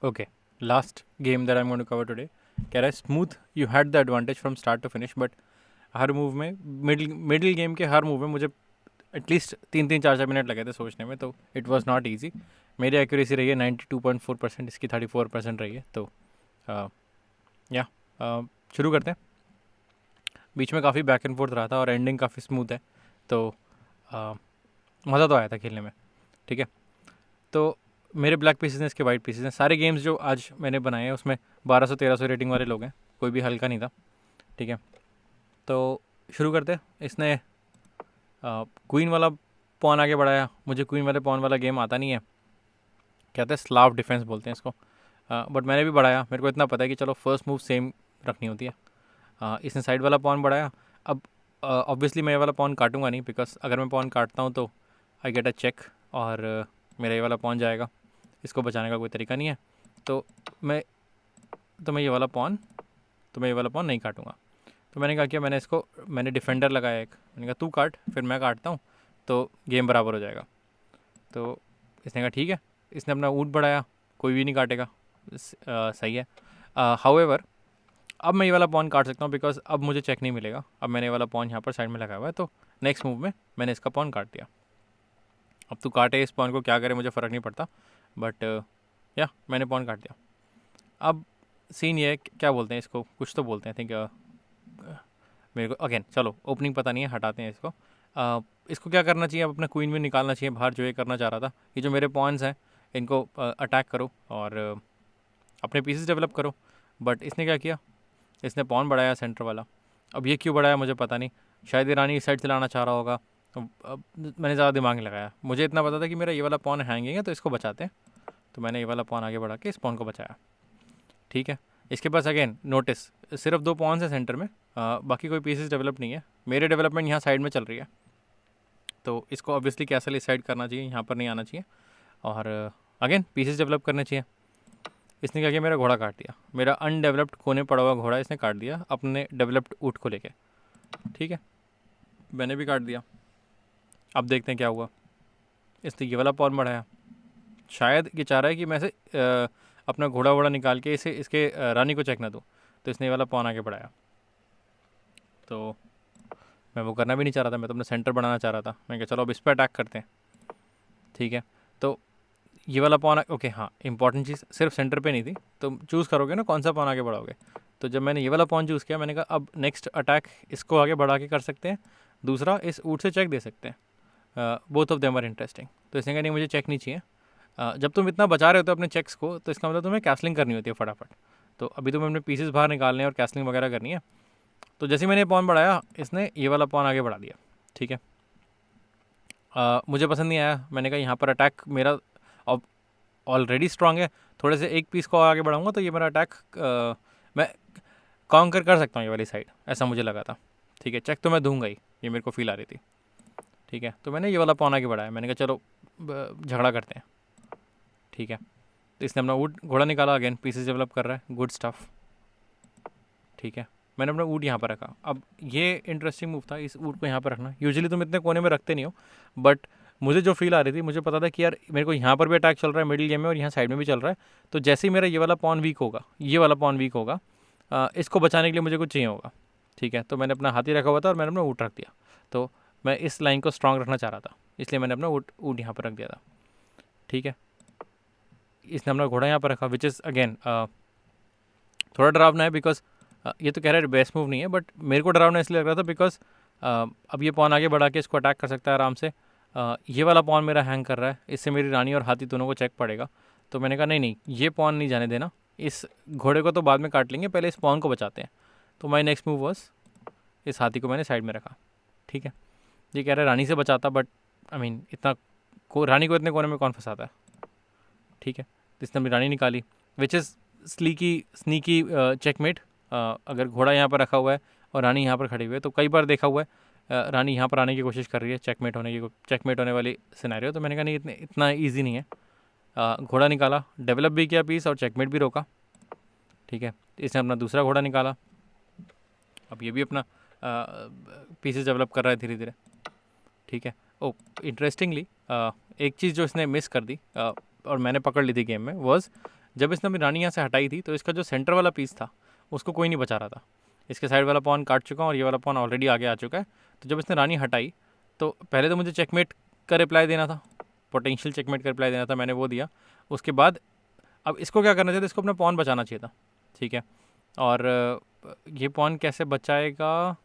Okay, last game that I'm going to cover today. कह रहा है smooth you had the advantage from start to finish, but हर move में middle game के हर move में मुझे एटलीस्ट 3-4 मिनट लगे थे सोचने में, तो इट वाज नॉट इजी. मेरी एक्यूरेसी रही है 92.4%, इसकी 34% रही है. तो या शुरू करते हैं. बीच में काफ़ी बैक एंड फोर्थ रहा था और एंडिंग काफ़ी स्मूथ है, तो मज़ा तो आया था खेलने में. ठीक है, तो मेरे ब्लैक पीसेस हैं, इसके वाइट पीसेस हैं. सारे गेम्स जो आज मैंने बनाए हैं उसमें 1200-1300 रेटिंग वाले लोग हैं, कोई भी हल्का नहीं था. ठीक है, तो शुरू करते हैं. इसने क्वीन वाला पॉन आगे बढ़ाया. मुझे क्वीन वाले पॉन वाला गेम आता नहीं है, कहते हैं स्लाव डिफेंस बोलते हैं इसको, बट मैंने भी बढ़ाया. मेरे को इतना पता है कि चलो फर्स्ट मूव सेम रखनी होती है. इसने साइड वाला पॉन बढ़ाया. अब ऑब्वियसली मैं ये वाला पॉन काटूंगा नहीं, बिकॉज अगर मैं पॉन काटता हूँ तो आई गेट अ चेक और मेरा ये वाला पॉन जाएगा. इसको बचाने का कोई तरीका नहीं है, तो मैं ये वाला पॉन नहीं काटूंगा. तो मैंने कहा कि मैंने डिफेंडर लगाया एक. मैंने कहा तू काट, फिर मैं काटता हूँ, तो गेम बराबर हो जाएगा. तो इसने कहा ठीक है. इसने अपना ऊँट बढ़ाया, कोई भी नहीं काटेगा. सही है. हाउएवर अब मैं ये वाला पॉन काट सकता हूँ, बिकॉज अब मुझे चेक नहीं मिलेगा. अब मैंने ये वाला पॉन यहाँ पर साइड में लगाया हुआ है, तो नेक्स्ट मूव में मैंने इसका पॉन काट दिया. अब तू काटे इस पॉन को, क्या करे मुझे फ़र्क नहीं पड़ता, बट या मैंने पॉन काट दिया. अब सीन ये है, क्या बोलते हैं इसको, कुछ तो बोलते हैं. थिंक मेरे को अगेन चलो ओपनिंग पता नहीं है, हटाते हैं इसको. इसको क्या करना चाहिए, अब अपना क्वीन भी निकालना चाहिए बाहर, जो ये करना चाह रहा था. ये जो मेरे पॉन्स हैं इनको अटैक करो और अपने पीसेस डेवलप करो. बट इसने क्या किया, इसने पॉन बढ़ाया सेंटर वाला. अब ये क्यों बढ़ाया मुझे पता नहीं, शायद ये रानी इस साइड से लाना चाह रहा होगा. अब मैंने ज़्यादा दिमाग नहीं लगाया. मुझे इतना पता था कि मेरा ये वाला पॉन हैंगिंग है, तो इसको बचाते हैं. तो मैंने ये वाला पॉन आगे बढ़ा के इस पॉन को बचाया. ठीक है, इसके पास अगेन नोटिस सिर्फ 2 पॉन्स है सेंटर में, बाकी कोई पीसेस डेवलप नहीं है. मेरे डेवलपमेंट यहाँ साइड में चल रही है, तो इसको ऑब्वियसली कैसल इस साइड करना चाहिए, यहाँ पर नहीं आना चाहिए. और अगेन पीसेस डेवलप करने चाहिए. इसने क्या किया, मेरा घोड़ा काट दिया. मेरा अनडेवलप्ड कोने पड़ा हुआ घोड़ा इसने काट दिया अपने डेवलप्ड ऊँट को लेके. ठीक है, मैंने भी काट दिया. अब देखते हैं क्या हुआ. इसने ये वाला पॉन बढ़ाया. शायद ये चाह रहा है कि मैं इसे अपना घोड़ा वोड़ा निकाल के इसके रानी को चेक ना दूँ, तो इसने ये वाला पॉन आगे बढ़ाया. तो मैं वो करना भी नहीं चाह रहा था, मैं तो अपना सेंटर बनाना चाह रहा था. मैं कहा चलो अब इस पर अटैक करते हैं. ठीक है, तो ये वाला पॉन ओके. हाँ, इंपॉर्टेंट चीज़ सिर्फ सेंटर पे नहीं थी, तो चूज़ करोगे ना कौन सा पॉन आगे बढ़ाओगे. तो जब मैंने ये वाला पॉन चूज़ किया, मैंने कहा अब नेक्स्ट अटैक इसको आगे बढ़ा के कर सकते हैं, दूसरा इस ऊँट से चेक दे सकते हैं. Both of them are interesting. तो इसने कहा नहीं मुझे चेक नहीं चाहिए. जब तुम इतना बचा रहे होते हो अपने चेक्स को, तो इसका मतलब तुम्हें कैसलिंग करनी होती है फटाफट. तो अभी तुम्हें अपने पीसेस बाहर निकालने हैं और कैसलिंग वगैरह करनी है. तो जैसे ही मैंने पॉन बढ़ाया, इसने ये वाला पॉन आगे बढ़ा दिया. ठीक है, मुझे पसंद नहीं आया. मैंने कहा यहाँ पर अटैक मेरा ऑलरेडी स्ट्रांग है, थोड़े से एक पीस को आगे बढ़ाऊंगा तो ये मेरा अटैक मैं कॉन्कर कर सकता हूँ ये वाली साइड, ऐसा मुझे लगा था. ठीक है, चेक तो मैं दूंगा ही, ये मेरे को फील आ रही थी. ठीक है, तो मैंने ये वाला पॉन आगे बढ़ाया. मैंने कहा चलो झगड़ा करते हैं. ठीक है, तो इसने अपना ऊँट घोड़ा निकाला. अगेन पीसेस डेवलप कर रहा है, गुड स्टफ. ठीक है, मैंने अपना ऊँट यहाँ पर रखा. अब ये इंटरेस्टिंग मूव था, इस ऊँट को यहाँ पर रखना. यूजुअली तुम इतने कोने में रखते नहीं हो, बट मुझे जो फील आ रही थी, मुझे पता था कि यार मेरे को यहाँ पर भी अटैक चल रहा है मिडिल गेम में और यहाँ साइड में भी चल रहा है. तो जैसे ही मेरा ये वाला पॉन वीक होगा, इसको बचाने के लिए मुझे कुछ चाहिए होगा. ठीक है, तो मैंने अपना हाथी रखा हुआ था और मैंने अपना ऊँट रख दिया. तो मैं इस लाइन को स्ट्रांग रखना चाह रहा था, इसलिए मैंने अपना ऊँट यहाँ पर रख दिया था. ठीक है, इसने अपना घोड़ा यहाँ पर रखा, विच इज़ अगेन थोड़ा डरावना है, बिकॉज ये तो कह रहा है बेस्ट मूव नहीं है, बट मेरे को डरावना इसलिए लग रहा था बिकॉज अब ये पॉन आगे बढ़ा के इसको अटैक कर सकता है आराम से. ये वाला पॉन मेरा हैंग कर रहा है, इससे मेरी रानी और हाथी दोनों को चेक पड़ेगा. तो मैंने कहा नहीं ये पॉन नहीं जाने देना, इस घोड़े को तो बाद में काट लेंगे, पहले इस पॉन को बचाते हैं. तो माई नेक्स्ट मूव वॉज इस हाथी को मैंने साइड में रखा. ठीक है, ये कह रहा है रानी से बचाता, बट आई मीन इतना रानी को इतने कोने में कौन फंसाता है. ठीक है, तो इसने अपनी रानी निकाली, विच इज़ स्नीकी चेकमेट. अगर घोड़ा यहाँ पर रखा हुआ है और रानी यहाँ पर खड़ी हुई है, तो कई बार देखा हुआ है रानी यहाँ पर आने की कोशिश कर रही है, चेकमेट होने वाली सिनेरियो. तो मैंने कहा नहीं इतना ईजी नहीं है. घोड़ा निकाला, डेवलप भी किया पीस और चेकमेट भी रोका. ठीक है, इसने अपना दूसरा घोड़ा निकाला. अब ये भी अपना पीसेस डेवलप कर रहा है धीरे धीरे. ठीक है, ओ इंटरेस्टिंगली एक चीज़ जो इसने मिस कर दी और मैंने पकड़ ली थी गेम में, वॉज जब इसने अपनी रानी यहाँ से हटाई थी तो इसका जो सेंटर वाला पीस था उसको कोई नहीं बचा रहा था। इसके साइड वाला पॉन काट चुका हूँ और ये वाला पॉन ऑलरेडी आगे आ चुका है। तो जब इसने रानी हटाई तो पहले तो मुझे चेकमेट का रिप्लाई देना था, पोटेंशियल चेकमेट का रिप्लाई देना था, मैंने वो दिया। उसके बाद अब इसको क्या करना चाहिए था, इसको अपना पॉन बचाना चाहिए था, ठीक है। और ये पॉन कैसे बचाएगा,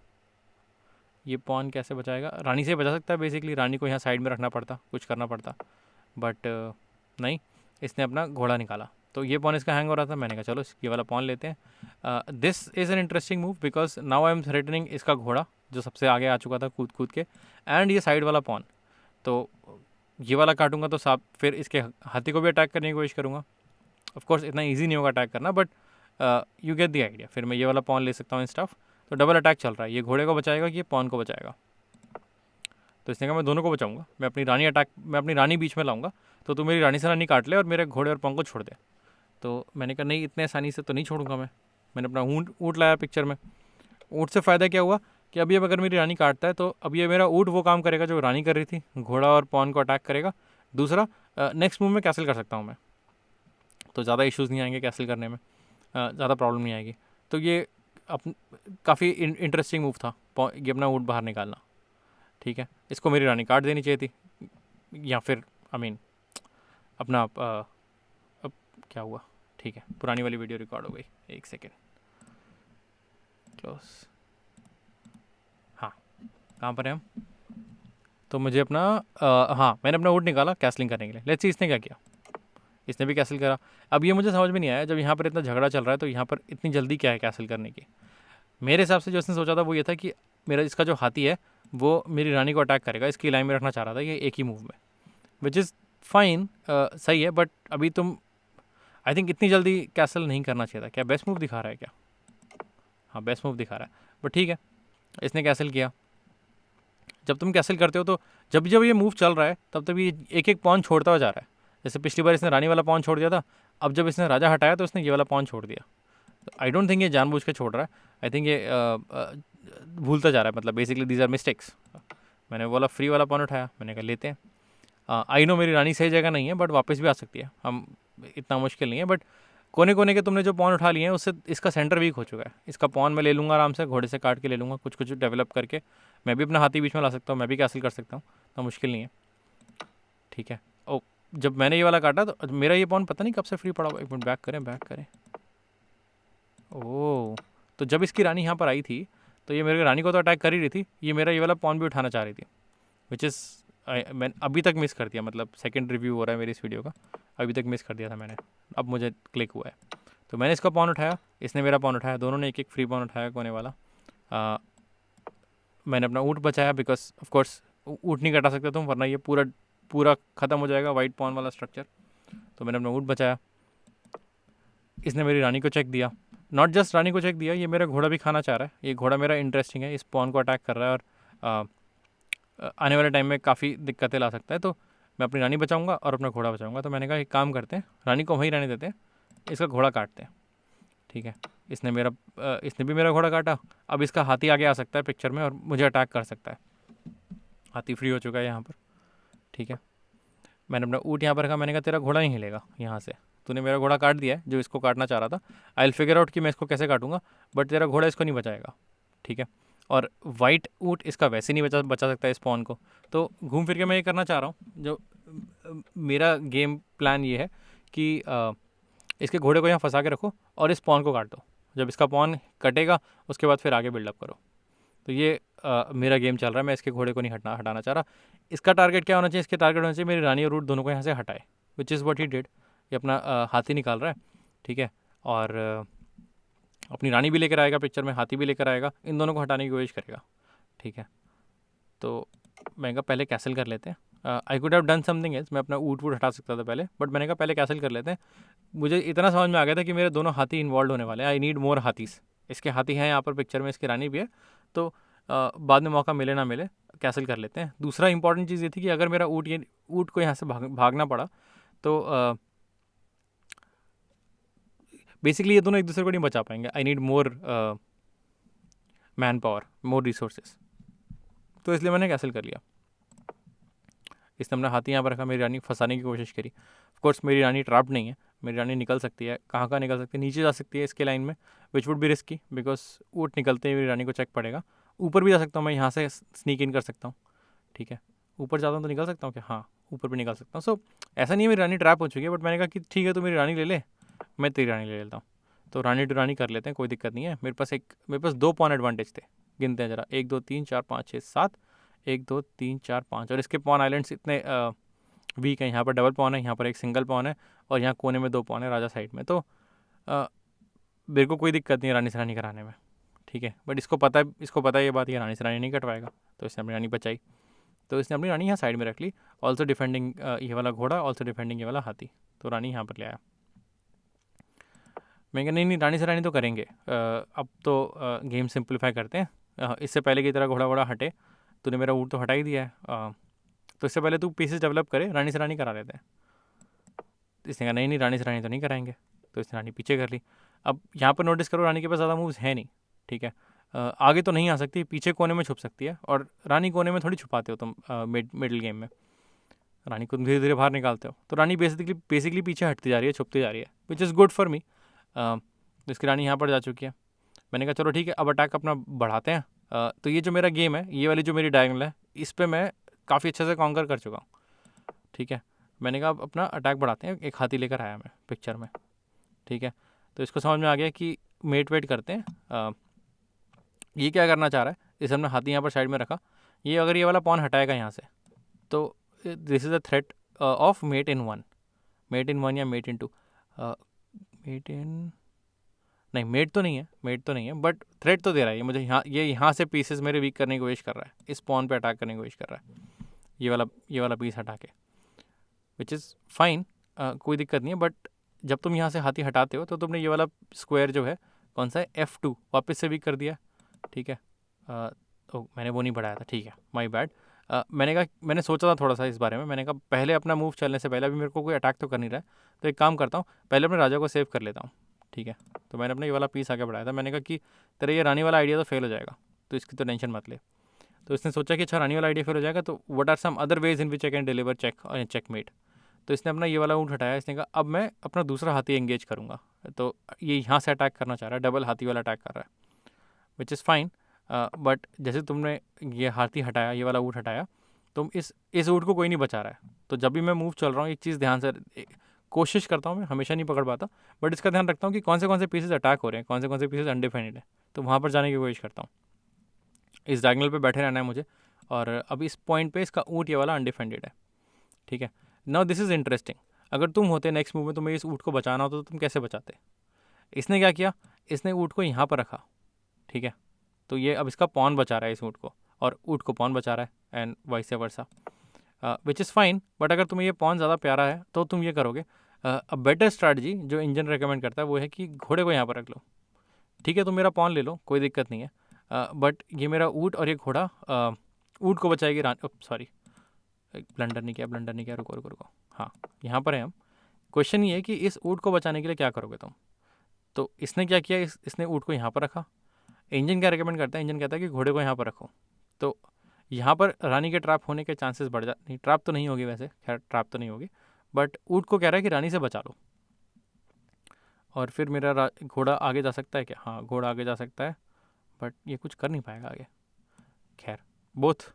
ये पॉन कैसे बचाएगा, रानी से बचा सकता है बेसिकली, रानी को यहाँ साइड में रखना पड़ता, कुछ करना पड़ता, बट नहीं, इसने अपना घोड़ा निकाला। तो ये पॉन इसका हैंग हो रहा था, मैंने कहा चलो ये वाला पॉन लेते हैं। This is an interesting move because now I am threatening इसका घोड़ा जो सबसे आगे आ चुका था कूद कूद के, एंड ये साइड वाला पॉन। तो ये वाला काटूंगा तो साहब फिर इसके हाथी को भी अटैक करने की कोशिश करूँगा। ऑफ कोर्स इतना ईजी नहीं होगा अटैक करना, but you get the idea. फिर मैं ये वाला पॉन ले सकता हूँ इन स्टफ। तो डबल अटैक चल रहा है, ये घोड़े को बचाएगा कि ये पॉन को बचाएगा। तो इसने कहा मैं दोनों को बचाऊंगा, मैं अपनी रानी बीच में लाऊंगा, तो तू मेरी रानी से रानी काट ले और मेरे घोड़े और पॉन को छोड़ दे। तो मैंने कहा नहीं, इतने आसानी से तो नहीं छोड़ूंगा मैं। मैंने अपना ऊँट लाया पिक्चर में। ऊँट से फ़ायदा क्या हुआ कि अभी अब अगर मेरी रानी काटता है तो अब ये मेरा ऊँट वो काम करेगा जो रानी कर रही थी, घोड़ा और पॉन को अटैक करेगा। दूसरा, नेक्स्ट मूव में कैसल कर सकता हूँ मैं, तो ज़्यादा इश्यूज़ नहीं आएंगे कैसल करने में, ज़्यादा प्रॉब्लम नहीं आएगी। तो ये काफ़ी इंटरेस्टिंग मूव था, ये अपना ऊँट बाहर निकालना, ठीक है। इसको मेरी रानी काट देनी चाहिए थी, या फिर अपना अब क्या हुआ, ठीक है, पुरानी वाली वीडियो रिकॉर्ड हो गई। एक सेकेंड, क्लोज। हाँ, कहाँ पर है हम? तो मुझे अपना हाँ, मैंने अपना ऊँट निकाला कैसलिंग करने के लिए। लेट्स सी इसने क्या किया, इसने भी कैसल करा। अब ये मुझे समझ में नहीं आया, जब यहाँ पर इतना झगड़ा चल रहा है तो यहाँ पर इतनी जल्दी क्या है कैसल करने की। मेरे हिसाब से जो इसने सोचा था वो ये था कि मेरा इसका जो हाथी है वो मेरी रानी को अटैक करेगा, इसकी लाइन में रखना चाह रहा था ये एक ही मूव में, विच इज़ फाइन, सही है। बट अभी तुम आई थिंक इतनी जल्दी कैसल नहीं करना चाहिए था। क्या बेस्ट मूव दिखा रहा है क्या? हाँ, बेस्ट मूव दिखा रहा है, बट ठीक है, इसने कैसल किया। जब तुम कैसल करते हो तो जब जब ये मूव चल रहा है तब तब ये एक एक पॉन छोड़ता हुआ जा रहा है। जैसे पिछली बार इसने रानी वाला पॉन छोड़ दिया था, अब जब इसने राजा हटाया तो इसने ये वाला पॉन छोड़ दिया। आई डोंट थिंक ये जानबूझ के छोड़ रहा है, आई थिंक ये भूलता जा रहा है, मतलब बेसिकली दीज आर मिस्टेक्स। मैंने बोला फ्री वाला पॉन उठाया, मैंने कहा लेते हैं। आई नो मेरी रानी सही जगह नहीं है, बट वापस भी आ सकती है, हम इतना मुश्किल नहीं है। बट कोने कोने के तुमने जो पॉन उठा लिए हैं उससे इसका सेंटर वीक हो चुका है। इसका पॉन मैं ले लूँगा आराम से, घोड़े से काट के ले लूँगा, कुछ कुछ डेवलप करके मैं भी अपना हाथी बीच में ला सकता हूँ, मैं भी कैसल कर सकता हूँ, तो मुश्किल नहीं है, ठीक है। ओ, जब मैंने ये वाला काटा तो मेरा ये पॉन पता नहीं कब से फ्री पड़ा हुआ। एक मिनट, बैक करें। ओह, तो जब इसकी रानी यहाँ पर आई थी तो ये मेरे रानी को तो अटैक कर ही रही थी, ये मेरा ये वाला पॉन भी उठाना चाह रही थी, विच इज़ मैंने अभी तक मिस कर दिया। मतलब सेकंड रिव्यू हो रहा है मेरी इस वीडियो का, अभी तक मिस कर दिया था मैंने, अब मुझे क्लिक हुआ है। तो मैंने इसका पॉन उठाया, इसने मेरा पॉन उठाया, दोनों ने एक एक फ्री पॉन उठाया कोने वाला। मैंने अपना ऊँट बचाया बिकॉज ऑफ कोर्स ऊँट नहीं कटा सकते तुम, वरना ये पूरा ख़त्म हो जाएगा वाइट पॉन वाला स्ट्रक्चर। तो मैंने अपना ऊँट बचाया। इसने मेरी रानी को चेक दिया, नॉट जस्ट रानी को चेक दिया, ये मेरा घोड़ा भी खाना चाह रहा है। ये घोड़ा मेरा इंटरेस्टिंग है, इस पॉन को अटैक कर रहा है और आने वाले टाइम में काफ़ी दिक्कतें ला सकता है। तो मैं अपनी रानी बचाऊंगा और अपना घोड़ा बचाऊंगा। तो मैंने कहा एक काम करते हैं, रानी को वहीं रहने देते हैं, इसका घोड़ा काटते हैं, ठीक है। इसने भी मेरा घोड़ा काटा। अब इसका हाथी आगे आ सकता है पिक्चर में और मुझे अटैक कर सकता है। हाथी फ्री हो चुका है यहाँ पर, ठीक है। मैंने अपना ऊँट यहाँ पर रखा, मैंने कहा तेरा घोड़ा नहीं हिलेगा यहाँ से, तूने मेरा घोड़ा काट दिया है जो इसको काटना चाह रहा था। आई विल फिगर आउट कि मैं इसको कैसे काटूंगा, बट तेरा घोड़ा इसको नहीं बचाएगा, ठीक है। और वाइट ऊँट इसका वैसे नहीं बचा सकता इस पॉन को। तो घूम फिर के मैं ये करना चाह रहा हूँ, जो मेरा गेम प्लान ये है कि इसके घोड़े को यहाँ फंसा के रखो और इस पॉन को काट दो। जब इसका पॉन कटेगा उसके बाद फिर आगे बिल्डअप करो। तो ये मेरा गेम चल रहा है, मैं इसके घोड़े को नहीं हटाना चाह रहा। इसका टारगेट क्या होना चाहिए, इसके टारगेट होना चाहिए मेरी रानी और ऊँट दोनों को यहाँ से हटाए, which is what he did. ये अपना हाथी निकाल रहा है, ठीक है, और अपनी रानी भी लेकर आएगा पिक्चर में, हाथी भी लेकर आएगा, इन दोनों को हटाने की कोशिश करेगा, ठीक है। तो मैंने कहा पहले कैसल कर लेते हैं। I could have done something else, मैं अपना ऊँट हटा सकता था पहले, बट मैंने कहा पहले कैसल कर लेते हैं। मुझे इतना समझ में आ गया था कि मेरे दोनों हाथी इन्वॉल्व होने वाले हैं, आई नीड मोर हाथीस। इसके हाथी हैं यहाँ पर पिक्चर में, इसकी रानी भी है, तो बाद में मौका मिले ना मिले कैसल कर लेते हैं। दूसरा इंपॉर्टेंट चीज़ ये थी कि अगर मेरा ऊँट को यहाँ से भागना पड़ा तो बेसिकली ये दोनों एक दूसरे को नहीं बचा पाएंगे। I need more man power, more resources, तो इसलिए मैंने कैंसिल कर लिया। इसने अपना हाथी यहाँ पर रखा, मेरी रानी फंसाने की कोशिश करी। ऑफकोर्स मेरी रानी ट्रैप्ड नहीं है, मेरी रानी निकल सकती है, कहाँ निकल सकती है, नीचे जा सकती है इसके लाइन में, which would be risky because ऊँट निकलते ही मेरी रानी को चेक पड़ेगा। ऊपर भी जा सकता हूँ मैं, यहाँ से स्नीक इन कर सकता हूँ, ठीक है। ऊपर जाता हूँ तो निकल सकता हूँ क्या? हाँ, ऊपर भी निकल सकता हूँ। सो ऐसा नहीं है मेरी रानी ट्रैप हो चुकी है, बट मैंने कहा कि ठीक है, तो मेरी रानी ले ले, मैं तेरी रानी ले लेता हूँ। तो रानी टू रानी कर लेते हैं, कोई दिक्कत नहीं है। मेरे पास 2 पॉन एडवांटेज थे, गिनते हैं जरा, 1 2 3 4 5 6 7, 1 2 3 4 5, और इसके पॉन आइलैंड्स इतने वीक है। यहाँ पर डबल पॉन है, यहाँ पर एक सिंगल पॉन है, और यहाँ कोने में 2 पॉन है राजा साइड में। तो मेरे को कोई दिक्कत नहीं है रानी से रानी कराने में, ठीक है। बट इसको पता है ये बात, ये रानी से रानी नहीं कटवाएगा, तो इसने अपनी रानी बचाई। तो इसने अपनी रानी यहाँ साइड में रख ली, ऑल्सो डिफेंडिंग ये वाला घोड़ा, ऑल्सो डिफेंडिंग ये वाला हाथी। तो रानी यहाँ पर ले आया। मैं कहा नहीं रानी से रानी तो करेंगे, अब तो गेम सिंप्लीफाई करते हैं। इससे पहले की तरह घोड़ा वोड़ा हटे, तूने मेरा ऊँट तो हटा ही दिया है, तो इससे पहले तू पीसेस डेवलप करे, रानी से रानी करा लेते हैं। इसने कहा नहीं रानी से रानी तो नहीं कराएंगे, तो इसने रानी पीछे कर ली। अब यहाँ पर नोटिस करो, रानी के पास ज़्यादा मूव्स है नहीं, ठीक है। आगे तो नहीं आ सकती, पीछे कोने में छुप सकती है, और रानी कोने में थोड़ी छुपाते हो तुम मिडिल गेम में, रानी को धीरे धीरे बाहर निकालते हो। तो रानी बेसिकली पीछे हटती जा रही है, छुपती जा रही है, which is good for me. तो इसकी रानी यहाँ पर जा चुकी है। मैंने कहा चलो ठीक है, अब अटैक अपना बढ़ाते हैं। तो ये जो मेरा गेम है, ये वाली जो मेरी डायगोनल है, इस पर मैं काफ़ी अच्छे से कॉन्कर कर चुका हूँ, ठीक है। मैंने कहा अब अपना अटैक बढ़ाते हैं, एक हाथी लेकर आया मैं पिक्चर में, ठीक है। तो इसको समझ में आ गया कि मेट वेट करते हैं। ये क्या करना चाह रहा है, इसे हमने हाथी यहाँ पर साइड में रखा, ये अगर ये वाला पॉन हटाएगा यहाँ से, तो this is a threat of mate in one या mate in two. Mate in नहीं, मेट तो नहीं है, बट थ्रेट तो दे रहा है ये मुझे। यहाँ से पीसेस मेरे वीक करने की कोशिश कर रहा है, इस पॉन पे अटैक करने की कोशिश कर रहा है, ये वाला पीस हटा के, विच इज़ फाइन, कोई दिक्कत नहीं है। बट जब तुम यहाँ से हाथी हटाते हो, तो तुमने ये वाला स्क्वायर जो है, कौन सा है, F2, वापस से वीक कर दिया, ठीक है। मैंने वो नहीं बढ़ाया था, ठीक है, माय बैड। मैंने सोचा था थोड़ा सा इस बारे में, मैंने कहा पहले अपना मूव चलने से पहले, अभी मेरे को कोई अटैक तो कर नहीं रहा है, तो एक काम करता हूँ, पहले अपने राजा को सेव कर लेता हूँ, ठीक है। तो मैंने अपना ये वाला पीस आगे बढ़ाया था, मैंने कहा कि तेरा ये रानी वाला आइडिया तो फेल हो जाएगा, तो इसकी तो टेंशन मत ले। तो इसने सोचा कि अच्छा रानी वाला आइडिया फेल हो जाएगा, तो what are some other ways in which I can deliver checkmate. तो इसने अपना ये वाला ऊँट हटाया, इसने कहा अब मैं अपना दूसरा हाथी एंगेज करूँगा। तो ये यहाँ से अटैक करना चाह रहा है, डबल हाथी वाला अटैक कर रहा है, विच इज़ फाइन। बट जैसे तुमने ये हाथी हटाया, ये वाला ऊँट हटाया, तुम इस ऊँट को कोई नहीं बचा रहा है। तो जब भी मैं मूव चल रहा हूँ, एक चीज़ ध्यान से कोशिश करता हूँ, मैं हमेशा नहीं पकड़ पाता, बट इसका ध्यान रखता हूँ कि कौन से पीसेस अटैक हो रहे हैं, कौन से पीसेस अनडिफेंडेड है, तो वहाँ पर जाने की कोशिश करता हूँ। इस डायगोनल पे बैठे रहना है मुझे, और अब इस पॉइंट पे इसका ऊँट ये वाला अनडिफेंडेड है, ठीक है। नाउ दिस इज़ इंटरेस्टिंग, अगर तुम होते नेक्स्ट मूव में, तुम्हें इस ऊँट को बचाना होता तो तुम कैसे बचाते? इसने क्या किया, इसने ऊँट को यहाँ पर रखा, ठीक है। तो ये अब इसका पॉन बचा रहा है इस ऊँट को, और ऊँट को पॉन बचा रहा है, and vice versa, which is fine. But अगर तुम्हें ये पॉन ज़्यादा प्यारा है, तो तुम ये करोगे, अ बेटर स्ट्रैटेजी जो इंजन रेकमेंड करता है, वो है कि घोड़े को यहाँ पर रख लो, ठीक है। तुम मेरा पॉन ले लो, कोई दिक्कत नहीं है, बट ये मेरा ऊँट और ये घोड़ा ऊँट को बचाएगी सॉरी, ब्लंडर नहीं किया, रुको, हाँ, यहाँ पर है हम। क्वेश्चन ये है कि इस ऊँट को बचाने के लिए क्या करोगे तुम? तो इसने क्या किया, इसने ऊँट को यहाँ पर रखा। इंजन क्या रिकमेंड करता है, इंजन कहता है कि घोड़े को यहाँ पर रखो। तो यहाँ पर रानी के ट्रैप होने के चांसेस बढ़ जाते, नहीं ट्रैप तो नहीं होगी वैसे, खैर ट्रैप तो नहीं होगी, बट ऊँट को कह रहा है कि रानी से बचा लो। और फिर मेरा घोड़ा आगे जा सकता है क्या? हाँ, घोड़ा आगे जा सकता है, बट ये कुछ कर नहीं पाएगा आगे। खैर, बोथ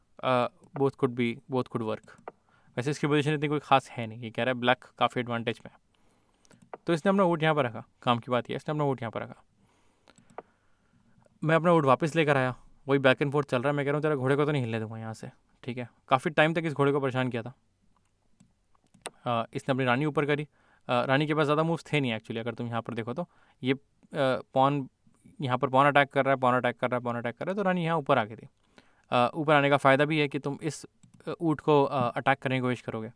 कुड वर्क। वैसे इसकी पोजीशन इतनी कोई खास है नहीं, ये कह रहा है ब्लैक काफ़ी एडवांटेज में। तो इसने अपना ऊँट यहाँ पर रखा, काम की बात यह, इसने अपना ऊँट यहाँ पर रखा। मैं अपना ऊँट वापस लेकर आया, वही बैक एंड फोर्थ चल रहा है। मैं कह रहा हूँ तेरा घोड़े को तो नहीं हिलने दूंगा यहाँ से, ठीक है। काफ़ी टाइम तक इस घोड़े को परेशान किया था। इसने अपनी रानी ऊपर करी। रानी के पास ज़्यादा मूव्स थे नहीं एक्चुअली, अगर तुम यहाँ पर देखो तो ये पॉन यहाँ पर पॉन अटैक कर रहा है, तो रानी यहाँ ऊपर आ गई थी। ऊपर आने का फ़ायदा भी है कि तुम इस ऊँट को अटैक करने की कोशिश करोगे।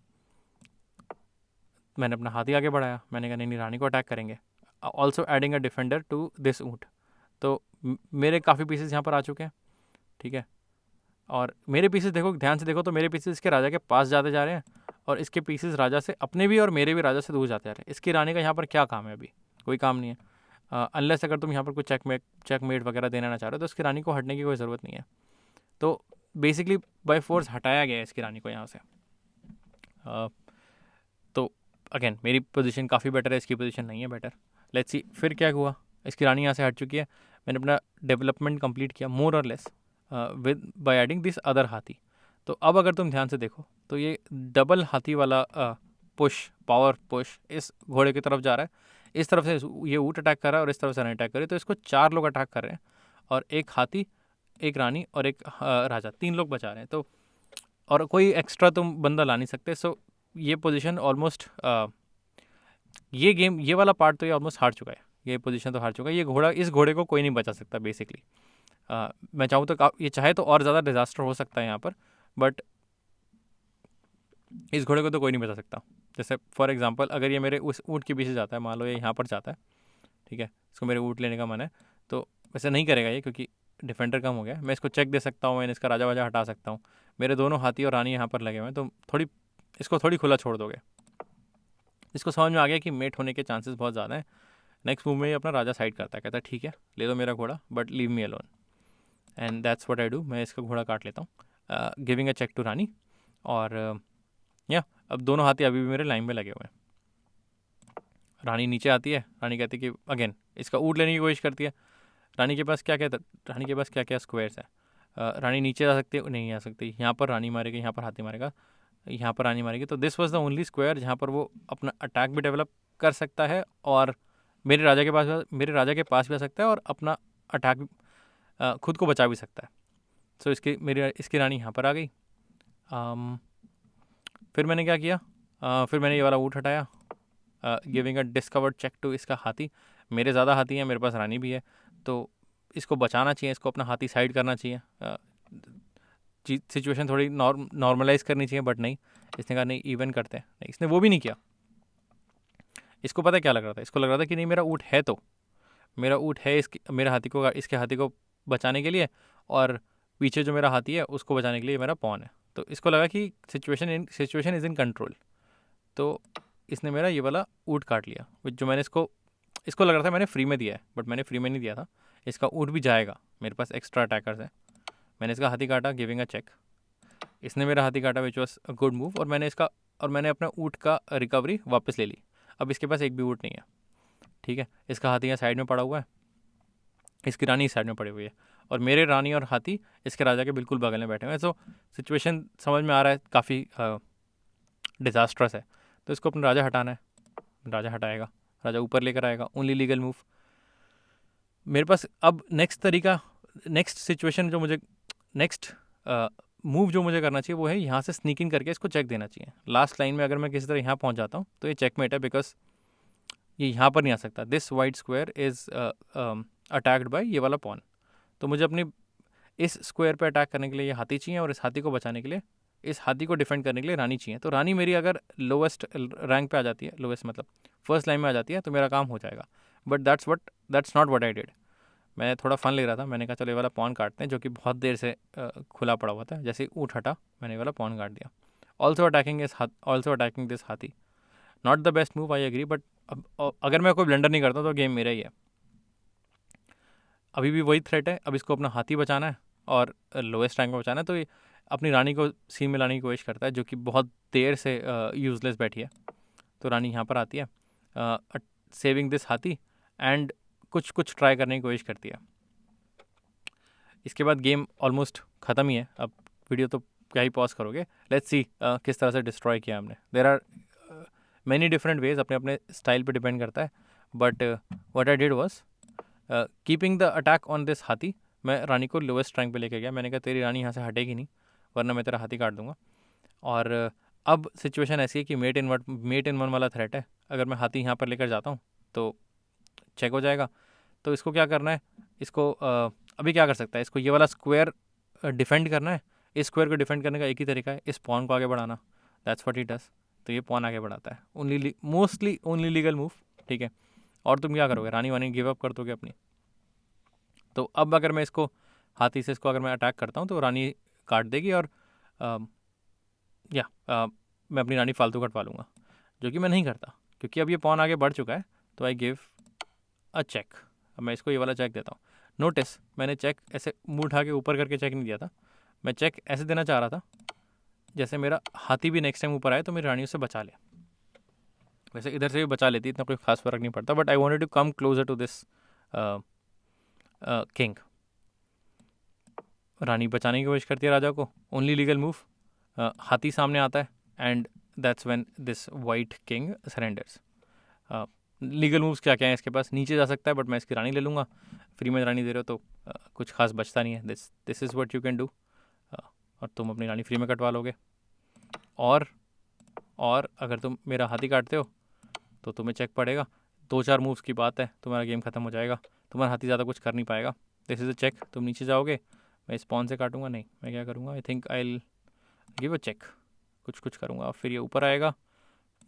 मैंने अपना हाथी आगे बढ़ाया, मैंने कहा नहीं रानी को अटैक करेंगे, also adding a defender to this ऊँट। तो मेरे काफ़ी पीसेस यहाँ पर आ चुके हैं, ठीक है। और मेरे पीसेस देखो, ध्यान से देखो, तो मेरे पीसेस इसके राजा के पास जाते जा रहे हैं, और इसके पीसेस राजा से, अपने भी और मेरे भी राजा से दूर जाते जा रहे हैं। इसकी रानी का यहाँ पर क्या काम है? अभी कोई काम नहीं है, अनलेस अगर तुम यहाँ पर कोई चेकमेट वगैरह देना ना चाह रहे हो, तो इसकी रानी को हटने की कोई ज़रूरत नहीं है। तो बेसिकली बाय फोर्स हटाया गया है इसकी रानी को यहाँ से। तो अगेन मेरी पोजीशन काफ़ी बेटर है, इसकी पोजीशन नहीं है बेटर। लेट्स सी फिर क्या हुआ। इसकी रानी यहाँ से हट चुकी है, मैंने अपना डेवलपमेंट कंप्लीट किया मोर और less with by adding this other हाथी। तो अब अगर तुम ध्यान से देखो तो ये डबल हाथी वाला पुश, पावर पुश इस घोड़े की तरफ जा रहा है। इस तरफ से ये ऊँट अटैक कर रहा है और इस तरफ से रानी अटैक कर रही है। तो इसको 4 लोग अटैक कर रहे हैं और एक हाथी, एक रानी और एक राजा, 3 लोग बचा रहे हैं। तो और कोई एक्स्ट्रा तुम बंदा ला नहीं सकते। सो ये पोजीशन ऑलमोस्ट ये गेम, ये वाला पार्ट तो ये ऑलमोस्ट हार चुका है। ये पोजीशन तो हार चुका है। ये घोड़ा, इस घोड़े को कोई नहीं बचा सकता बेसिकली। मैं चाहूँ तो ये चाहे तो और ज़्यादा डिजास्टर हो सकता है यहाँ पर, बट इस घोड़े को तो कोई नहीं बचा सकता। जैसे फॉर एग्जांपल अगर ये मेरे उस ऊँट के पीछे जाता है, मान लो ये यहाँ पर जाता है, ठीक है, इसको मेरे ऊँट लेने का मन है, तो वैसे नहीं करेगा ये क्योंकि डिफेंडर कम हो गया। मैं इसको चेक दे सकता हूँ, मैं इसका राजा वाजा हटा सकता हूँ। मेरे दोनों हाथी और रानी यहाँ पर लगे हुए हैं, तो थोड़ी इसको थोड़ी खुला छोड़ दोगे। इसको समझ में आ गया कि मेट होने के चांसेस बहुत ज़्यादा हैं। नेक्स्ट मूव में ये अपना राजा साइड करता है, कहता है ठीक है ले लो मेरा घोड़ा, but leave me alone, and that's what I do. मैं इसका घोड़ा काट लेता हूँ, गिविंग अ चेक टू रानी। और या अब दोनों हाथी अभी भी मेरे लाइन में लगे हुए हैं। रानी नीचे आती है, रानी कहती है कि अगेन इसका ऊँट लेने की कोशिश करती है। रानी के पास क्या क्या रानी के पास क्या क्या स्क्वायर्स है। रानी नीचे जा सकती है, नहीं आ सकती। यहाँ पर रानी मारेगी, यहाँ पर हाथी मारेगा, यहाँ पर रानी मारेगी। तो this was the only square जहाँ पर वो अपना अटैक भी डेवलप कर सकता है और मेरे राजा के पास भी आ सकता है और अपना अटैक खुद को बचा भी सकता है। सो इसकी रानी यहाँ पर आ गई। फिर मैंने क्या किया, फिर मैंने ये वाला ऊँट हटाया, giving a discovered check to इसका हाथी। मेरे ज़्यादा हाथी हैं, मेरे पास रानी भी है, तो इसको बचाना चाहिए, इसको अपना हाथी साइड करना चाहिए। सिचुएशन थोड़ी नॉर्मलाइज करनी चाहिए, बट नहीं, इसने कहा नहीं इवन करते हैं, नहीं इसने वो भी नहीं किया। इसको पता है क्या लग रहा था, इसको लग रहा था कि नहीं मेरा ऊँट है, तो मेरा ऊँट है इसके हाथी को बचाने के लिए, और पीछे जो मेरा हाथी है उसको बचाने के लिए मेरा पॉन है। तो इसको लगा कि सिचुएशन इज़ इन कंट्रोल, तो इसने मेरा ये वाला ऊँट काट लिया। जो मैंने इसको लग रहा था मैंने फ्री में दिया है, बट मैंने फ्री में नहीं दिया था। इसका ऊँट भी जाएगा, मेरे पास एक्स्ट्रा अटैकर्स हैं। मैंने इसका हाथी काटा, गिविंग अ चेक। इसने मेरा हाथी काटा, which was a good move, और मैंने अपना ऊँट का रिकवरी वापस ले ली। अब इसके पास एक भी ऊँट नहीं है, ठीक है। इसका हाथी यहाँ साइड में पड़ा हुआ है, इसकी रानी इस साइड में पड़ी हुई है, और मेरे रानी और हाथी इसके राजा के बिल्कुल बगल में बैठे हुए हैं। सो सिचुएशन समझ में आ रहा है, काफ़ी डिज़ास्ट्रस है। तो इसको अपना राजा हटाना है, राजा हटाएगा, राजा ऊपर लेकर आएगा, ओनली लीगल मूव। मेरे पास अब नेक्स्ट सिचुएशन जो मुझे नेक्स्ट मूव जो मुझे करना चाहिए वो है यहाँ से स्नीकिंग करके इसको चेक देना चाहिए। लास्ट लाइन में अगर मैं किसी तरह यहाँ पहुँच जाता हूँ तो ये चेकमेट है, बिकॉज ये यहाँ पर नहीं आ सकता। This white square is attacked by ये वाला पॉन। तो मुझे अपनी इस स्क्वायर पे अटैक करने के लिए ये हाथी चाहिए, और इस हाथी को बचाने के लिए, इस हाथी को डिफेंड करने के लिए रानी चाहिए। तो रानी मेरी अगर लोवेस्ट रैंक पे आ जाती है, लोवेस्ट मतलब फर्स्ट लाइन में आ जाती है, तो मेरा काम हो जाएगा। But that's not what I did. मैं थोड़ा फ़न ले रहा था, मैंने कहा चलो ये वाला पॉन काटते हैं, जो कि बहुत देर से खुला पड़ा हुआ था। जैसे ही ऊँट हटा मैंने ये वाला पॉन काट दिया। ऑल्सो अटैकिंग दिस हाथी, not the best move, I agree, but अब अगर मैं कोई ब्लंडर नहीं करता तो गेम मेरा ही है। अभी भी वही थ्रेट है, अब इसको अपना हाथी बचाना है और लोएस्ट रैंक में बचाना है। तो ये अपनी रानी को सीन में लाने की कोशिश करता है, जो कि बहुत देर से यूज़लेस बैठी है। तो रानी यहाँ पर आती है, सेविंग दिस हाथी, एंड कुछ ट्राई करने की कोशिश करती है। इसके बाद गेम ऑलमोस्ट ख़त्म ही है। अब वीडियो तो क्या ही पॉज करोगे। लेट्स सी किस तरह से डिस्ट्रॉय किया हमने। There are many different ways, अपने अपने स्टाइल पे डिपेंड करता है, but what I did was keeping the attack on this हाथी। मैं रानी को लोवेस्ट रैंक पे लेके गया। मैंने कहा तेरी रानी यहाँ से हटेगी नहीं, वरना मैं तेरा हाथी काट दूंगा। और अब सिचुएशन ऐसी है कि मेट इन वन वाला थ्रेट है। अगर मैं हाथी यहाँ पर लेकर जाता हूँ तो चेक हो जाएगा। तो इसको क्या करना है, इसको अभी क्या कर सकता है, इसको ये वाला स्क्वायर डिफेंड करना है। इस स्क्वायर को डिफेंड करने का एक ही तरीका है, इस पॉन को आगे बढ़ाना। That's what he does. तो ये पॉन आगे बढ़ाता है, मोस्टली ओनली लीगल मूव, ठीक है। और तुम क्या करोगे, रानी वानी गिव अप कर दोगे अपनी। तो अब अगर मैं इसको हाथी से इसको अगर मैं अटैक करता हूँ तो रानी काट देगी, और मैं अपनी रानी फालतू कटवा लूँगा, जो कि मैं नहीं करता क्योंकि अब ये पॉन आगे बढ़ चुका है। तो आई गिव अ चेक। अब मैं इसको ये वाला चेक देता हूँ। नोटिस मैंने चेक ऐसे मुँह उठा के ऊपर करके चेक नहीं दिया था, मैं चेक ऐसे देना चाह रहा था जैसे मेरा हाथी भी नेक्स्ट टाइम ऊपर आए तो मेरी रानी उससे बचा ले। वैसे इधर से भी बचा लेती, इतना कोई खास फर्क नहीं पड़ता, but I wanted to come closer to this king. रानी बचाने की कोशिश करती है राजा को, ओनली लीगल मूव, हाथी सामने आता है and that's when this white king surrenders. Legal moves क्या क्या है इसके पास, नीचे जा सकता है बट मैं इसकी रानी ले लूँगा, फ्री में रानी दे रहे हो तो कुछ खास बचता नहीं है। This is what you can do, और तुम अपनी रानी फ्री में कटवा लोगे। और अगर तुम मेरा हाथी काटते हो तो तुम्हें चेक पड़ेगा, 2-4 मूव्स की बात है, तुम्हारा गेम ख़त्म हो जाएगा, तुम्हारा हाथी ज़्यादा कुछ कर नहीं पाएगा। दिस इज़ अ चेक, तुम नीचे जाओगे, मैं स्पॉन से काटूंगा नहीं, मैं क्या करूँगा, I think I will give a check, कुछ करूँगा, फिर ये ऊपर आएगा,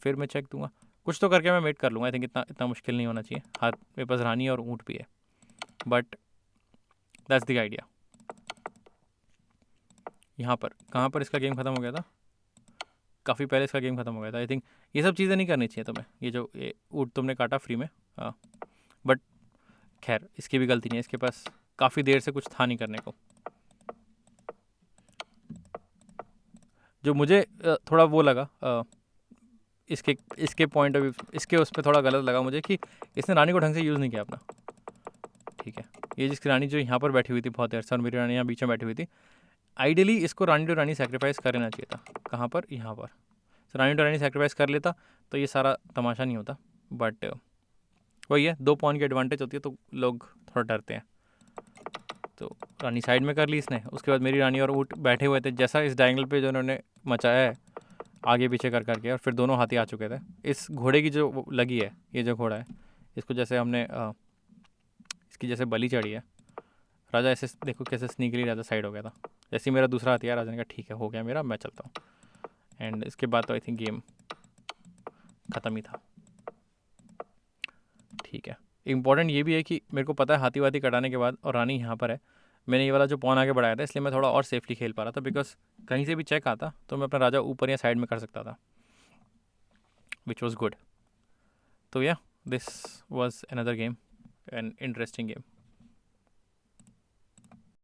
फिर मैं चेक दूंगा, कुछ तो करके मैं मेट कर लूँगा। आई थिंक इतना मुश्किल नहीं होना चाहिए, हाथ मेरे पास रानी और ऊँट भी है, बट दैट्स द आइडिया। यहाँ पर कहाँ पर इसका गेम ख़त्म हो गया था, काफ़ी पहले इसका गेम ख़त्म हो गया था। आई थिंक ये सब चीज़ें नहीं करनी चाहिए तुम्हें, ये ऊँट तुमने काटा फ्री में, हाँ, बट खैर इसकी भी गलती नहीं है, इसके पास काफ़ी देर से कुछ था नहीं करने को। जो मुझे थोड़ा वो लगा इसके पॉइंट ऑफ व्यू, इसके उस पर थोड़ा गलत लगा मुझे कि इसने रानी को ढंग से यूज़ नहीं किया अपना। ठीक है, ये जिसकी रानी जो यहाँ पर बैठी हुई थी बहुत देर से और मेरी रानी यहाँ बीच में बैठी हुई थी, आइडियली इसको रानी टू रानी सेक्रीफाइस कर लेना चाहिए था। कहाँ पर, यहाँ पर। तो रानी टू रानी सेक्रीफाइस कर लेता तो ये सारा तमाशा नहीं होता, बट वही है, 2 पॉइंट की एडवांटेज होती है तो लोग थोड़ा डरते हैं। तो रानी साइड में कर ली इसने, उसके बाद मेरी रानी और ऊँट बैठे हुए थे, जैसा इस डायंगल पे जो उन्होंने मचाया है आगे पीछे कर करके, और फिर दोनों हाथी आ चुके थे। इस घोड़े की जो लगी है, ये जो घोड़ा है, इसको जैसे हमने इसकी जैसे बलि चढ़ी है, राजा ऐसे देखो कैसे स्नीकली राजा साइड हो गया था। जैसे ही मेरा दूसरा हाथी आया, राजा ने कहा ठीक है हो गया मेरा, मैं चलता हूँ, एंड इसके बाद तो आई थिंक गेम ख़त्म ही था। ठीक है, इंपॉर्टेंट ये भी है कि मेरे को पता है हाथी वाथी कटाने के बाद और रानी यहाँ पर है, मैंने ये वाला जो पॉन आगे बढ़ाया था, इसलिए मैं थोड़ा और सेफली खेल पा रहा था, बिकॉज कहीं से भी चेक आता तो मैं अपना राजा ऊपर या साइड में कर सकता था, विच वॉज गुड। तो या this was another game, an interesting game.